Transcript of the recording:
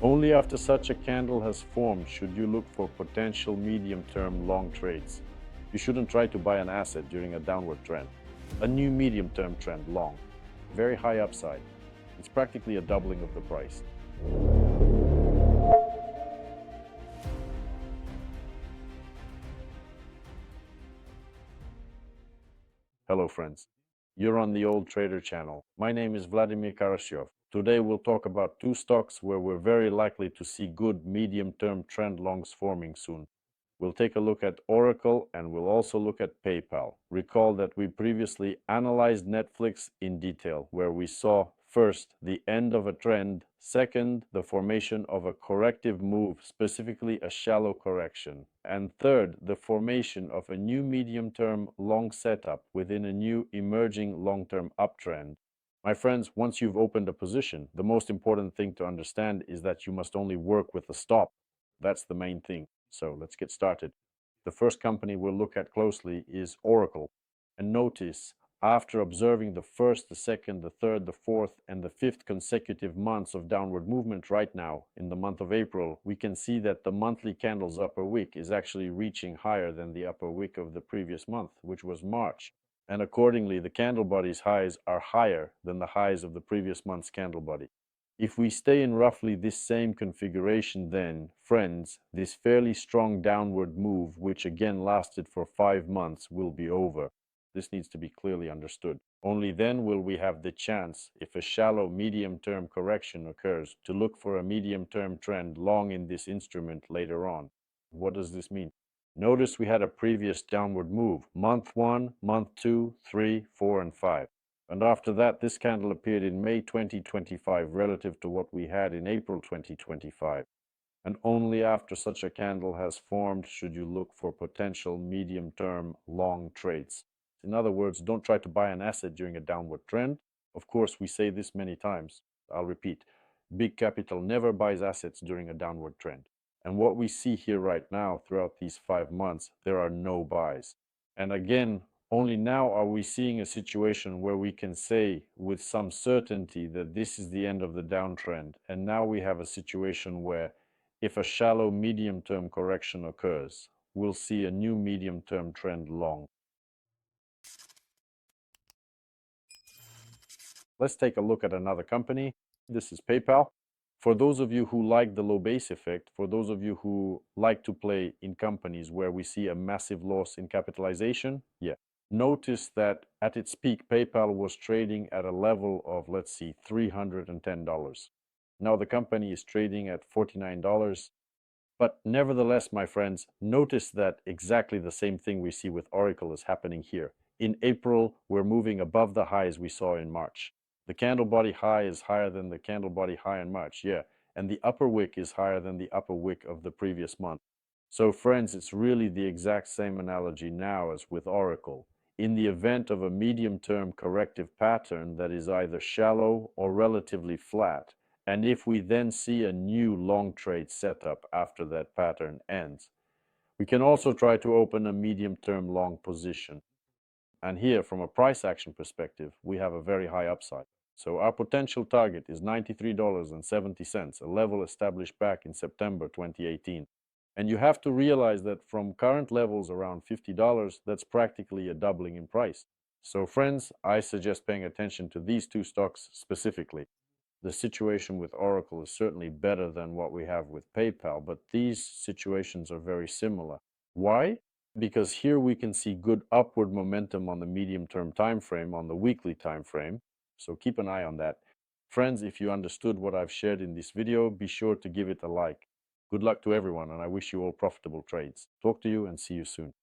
Only after such a candle has formed should you look for potential medium-term long trades. You shouldn't try to buy an asset during a downward trend. A new medium-term trend long, very high upside. It's practically a doubling of the price. Hello friends, you're on the Old Trader channel. My name is Vladimir Karasyov. Today we'll talk about two stocks where we're very likely to see good medium-term trend longs forming soon. We'll take a look at Oracle and we'll also look at PayPal. Recall that we previously analyzed Netflix in detail, where we saw first, the end of a trend, second, the formation of a corrective move, specifically a shallow correction, and third, the formation of a new medium-term long setup within a new emerging long-term uptrend. My friends, once you've opened a position, the most important thing to understand is that you must only work with the stop. That's the main thing. So let's get started. The first company we'll look at closely is Oracle. And notice, after observing the first, the second, the third, the fourth, and the fifth consecutive months of downward movement right now, in the month of April, we can see that the monthly candle's upper wick is actually reaching higher than the upper wick of the previous month, which was March. And accordingly, the candle body's highs are higher than the highs of the previous month's candle body. If we stay in roughly this same configuration, then, friends, this fairly strong downward move, which again lasted for 5 months, will be over. This needs to be clearly understood. Only then will we have the chance, if a shallow medium-term correction occurs, to look for a medium-term trend long in this instrument later on. What does this mean? Notice we had a previous downward move, month 1, month 2, 3, 4, and 5. And after that, this candle appeared in May 2025 relative to what we had in April 2025. And only after such a candle has formed should you look for potential medium-term long trades. In other words, don't try to buy an asset during a downward trend. Of course, we say this many times. I'll repeat, big capital never buys assets during a downward trend. And what we see here right now throughout these 5 months, there are no buys. And again, only now are we seeing a situation where we can say with some certainty that this is the end of the downtrend. And now we have a situation where if a shallow medium-term correction occurs, we'll see a new medium-term trend long. Let's take a look at another company. This is PayPal. For those of you who like the low base effect, for those of you who like to play in companies where we see a massive loss in capitalization, notice that at its peak, PayPal was trading at a level of, let's see, $310. Now the company is trading at $49. But nevertheless, my friends, notice that exactly the same thing we see with Oracle is happening here. In April, we're moving above the highs we saw in March. The candle body high is higher than the candle body high in March, and the upper wick is higher than the upper wick of the previous month. So friends, it's really the exact same analogy now as with Oracle. In the event of a medium-term corrective pattern that is either shallow or relatively flat, and if we then see a new long trade setup after that pattern ends, we can also try to open a medium-term long position. And here, from a price action perspective, we have a very high upside. So our potential target is $93.70, a level established back in September 2018. And you have to realize that from current levels around $50, that's practically a doubling in price. So friends, I suggest paying attention to these two stocks specifically. The situation with Oracle is certainly better than what we have with PayPal, but these situations are very similar. Why? Because here we can see good upward momentum on the medium-term time frame, on the weekly time frame. So keep an eye on that. Friends, if you understood what I've shared in this video, be sure to give it a like. Good luck to everyone, and I wish you all profitable trades. Talk to you and see you soon.